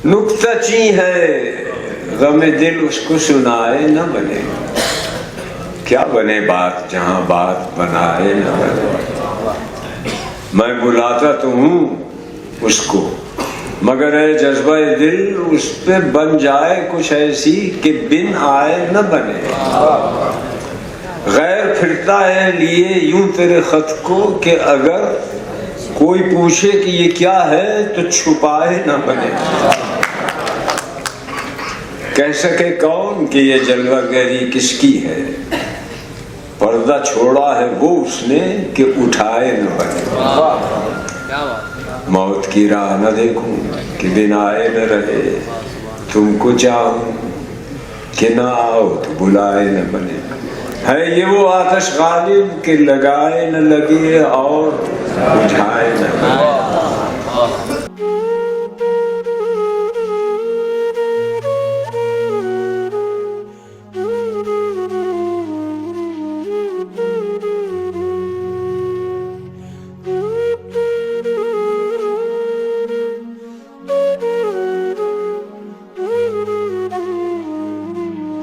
नुक्ता ची है गमे दिल उसको सुनाए न बने। क्या बने बात जहां बात बनाए न बने। मैं बुलाता तो हूं उसको मगर है जज्बा दिल उस पे बन जाए कुछ ऐसी कि बिन आए न बने। गैर फिरता है लिए यूं तेरे खत को कि अगर कोई पूछे कि ये क्या है तो छुपाए न बने। कह सके कौन कि ये जलवागरी किसकी है, पर्दा छोड़ा है वो उसने कि उठाए न बने। मौत की राह न देखूं कि बिन आए न रहे, तुमको चाहूं कि ना आओ तो बुलाए न बने। है ये वो आतिश गालिब के लगाए न लगे और बुझाए न बने।